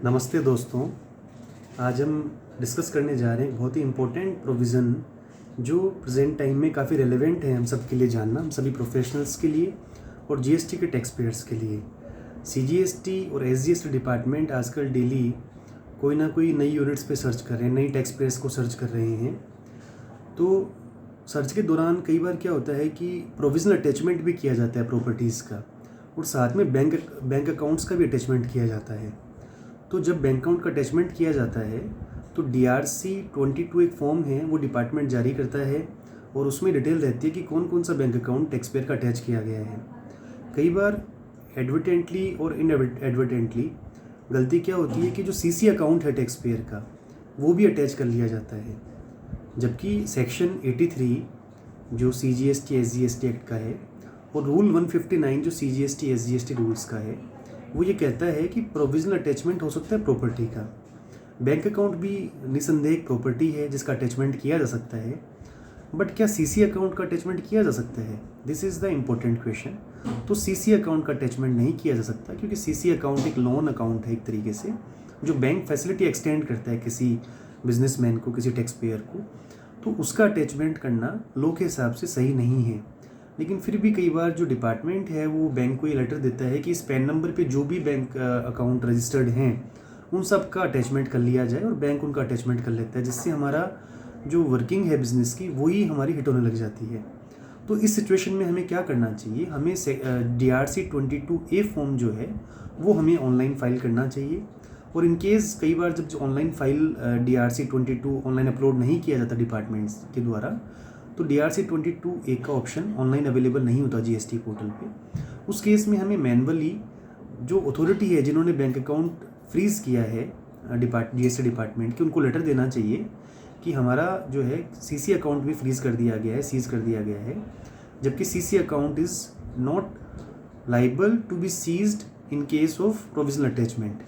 नमस्ते दोस्तों। आज हम डिस्कस करने जा रहे हैं बहुत ही इम्पोर्टेंट प्रोविज़न जो प्रेजेंट टाइम में काफ़ी रेलेवेंट है हम सब के लिए जानना, हम सभी प्रोफेशनल्स के लिए और जीएसटी के टैक्स पेयर्स के लिए। सीजीएसटी और एसजीएसटी डिपार्टमेंट आजकल डेली कोई ना कोई नई यूनिट्स पे सर्च कर रहे हैं, नई टैक्स पेयर्स को सर्च कर रहे हैं। तो सर्च के दौरान कई बार क्या होता है कि प्रोविजनल अटैचमेंट भी किया जाता है प्रॉपर्टीज़ का, और साथ में बैंक अकाउंट्स का भी अटैचमेंट किया जाता है। तो जब बैंक अकाउंट का अटैचमेंट किया जाता है तो DRC 22 एक फॉर्म है, वो डिपार्टमेंट जारी करता है और उसमें डिटेल रहती है कि कौन कौन सा बैंक अकाउंट टैक्स पेयर का अटैच किया गया है। कई बार एडवर्टेंटली और इनएडवर्टेंटली गलती क्या होती है कि जो CC अकाउंट है टैक्स पेयर का वो भी अटैच कर लिया जाता है, जबकि सेक्शन 83 जो CGST SGST एक्ट का है और रूल 159 जो CGST SGST रूल्स का है वो ये कहता है कि प्रोविजनल अटैचमेंट हो सकता है प्रॉपर्टी का। बैंक अकाउंट भी निसंदेह एक प्रॉपर्टी है जिसका अटैचमेंट किया जा सकता है, बट क्या CC अकाउंट का अटैचमेंट किया जा सकता है? This is the important question. तो CC अकाउंट का अटैचमेंट नहीं किया जा सकता क्योंकि CC अकाउंट एक लोन अकाउंट है एक तरीके से, जो बैंक फैसिलिटी एक्सटेंड करता है किसी बिजनेसमैन को, किसी टैक्स पेयर को, तो उसका अटैचमेंट करना लॉ के हिसाब से सही नहीं है। लेकिन फिर भी कई बार जो डिपार्टमेंट है वो बैंक को ये लेटर देता है कि इस पैन नंबर पे जो भी बैंक अकाउंट रजिस्टर्ड हैं उन सब का अटैचमेंट कर लिया जाए, और बैंक उनका अटैचमेंट कर लेता है, जिससे हमारा जो वर्किंग है बिज़नेस की वही हमारी हिट होने लग जाती है। तो इस सिचुएशन में हमें क्या करना चाहिए? हमें DRC 22A फॉर्म जो है वो हमें ऑनलाइन फाइल करना चाहिए। और इन केस कई बार जब online file DRC 22 online upload नहीं किया जाता डिपार्टमेंट्स के द्वारा, तो DRC 22A का ऑप्शन ऑनलाइन अवेलेबल नहीं होता GST पोर्टल पे। उस केस में हमें मैनुअली जो अथॉरिटी है जिन्होंने बैंक अकाउंट फ्रीज़ किया है GST डिपार्टमेंट के, उनको लेटर देना चाहिए कि हमारा जो है CC अकाउंट भी फ्रीज़ कर दिया गया है, सीज़ कर दिया गया है, जबकि CC account is not liable to be seized in case of provisional attachment.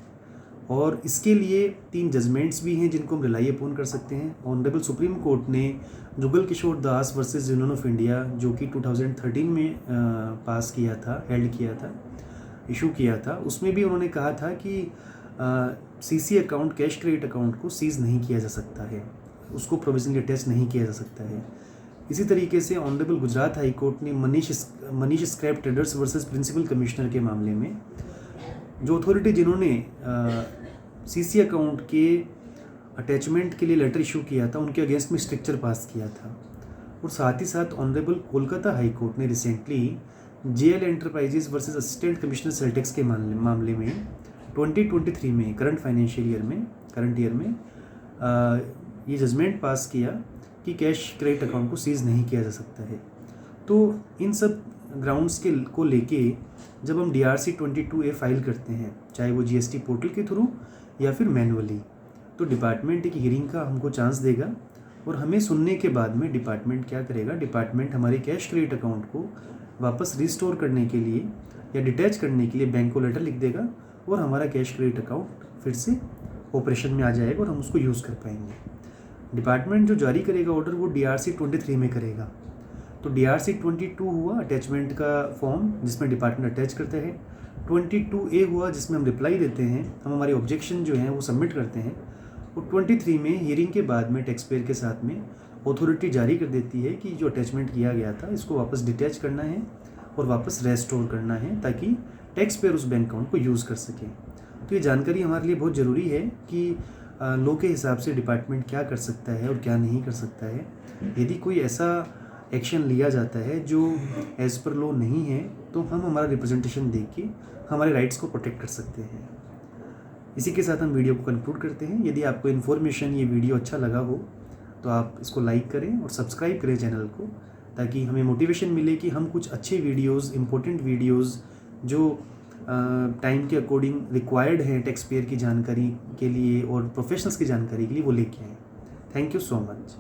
और इसके लिए 3 जजमेंट्स भी हैं जिनको हम रिलाई अपॉन कर सकते हैं। ऑनरेबल सुप्रीम कोर्ट ने जुगल किशोर दास वर्सेस यूनियन ऑफ इंडिया, जो कि 2013 में पास किया था, हेल्ड किया था, इशू किया था, उसमें भी उन्होंने कहा था कि CC account, cash credit account को सीज़ नहीं किया जा सकता है, उसको प्रोविजनली अटैच नहीं किया जा सकता है। इसी तरीके से ऑनरेबल गुजरात हाई कोर्ट ने Manish scrap traders versus principal commissioner के मामले में जो अथॉरिटी जिन्होंने CC अकाउंट के अटैचमेंट के लिए लेटर इशू किया था उनके अगेंस्ट में स्ट्रिक्चर पास किया था। और साथ ही साथ ऑनरेबल कोलकाता हाई कोर्ट ने recently JL enterprises versus assistant commissioner sales tax के मामले में 2023 में करंट ईयर में ये जजमेंट पास किया कि कैश क्रेडिट अकाउंट को सीज नहीं किया जा सकता है। तो इन सब ग्राउंड्स को लेके जब हम DRC 22A फाइल करते हैं, चाहे वो GST पोर्टल के थ्रू या फिर मैनुअली, तो डिपार्टमेंट एक हियरिंग का हमको चांस देगा, और हमें सुनने के बाद में डिपार्टमेंट क्या करेगा? डिपार्टमेंट हमारे कैश क्रेडिट अकाउंट को वापस रिस्टोर करने के लिए या डिटैच करने के लिए बैंक को लेटर लिख देगा, और हमारा कैश क्रेडिट अकाउंट फिर से ऑपरेशन में आ जाएगा और हम उसको यूज़ कर पाएंगे। डिपार्टमेंट जो जारी करेगा ऑर्डर वो DRC 23 में करेगा। तो DRC 22 हुआ अटैचमेंट का फॉर्म जिसमें डिपार्टमेंट अटैच करते हैं, 22A हुआ जिसमें हम रिप्लाई देते हैं, हम हमारे ऑब्जेक्शन जो हैं वो सबमिट करते हैं, और 23 में हियरिंग के बाद में टैक्स पेयर के साथ में अथॉरिटी जारी कर देती है कि जो अटैचमेंट किया गया था इसको वापस डिटैच करना है और वापस रेस्टोर करना है, ताकि टैक्स पेयर उस बैंक अकाउंट को यूज़ कर सके। तो ये जानकारी हमारे लिए बहुत ज़रूरी है कि लॉ के हिसाब से डिपार्टमेंट क्या कर सकता है और क्या नहीं कर सकता है। यदि कोई ऐसा एक्शन लिया जाता है जो एज़ पर लॉ नहीं है, तो हम हमारा रिप्रेजेंटेशन दे के हमारे राइट्स को प्रोटेक्ट कर सकते हैं। इसी के साथ हम वीडियो को कंक्लूड करते हैं। यदि आपको इन्फॉर्मेशन, ये वीडियो अच्छा लगा हो तो आप इसको लाइक करें और सब्सक्राइब करें चैनल को, ताकि हमें मोटिवेशन मिले कि हम कुछ अच्छे वीडियोज़, इंपॉर्टेंट वीडियोज़ जो टाइम के अकॉर्डिंग रिक्वायर्ड हैं टैक्स पेयर की जानकारी के लिए और प्रोफेशनल्स की जानकारी के लिए, वो लेके आएँ। Thank you so much.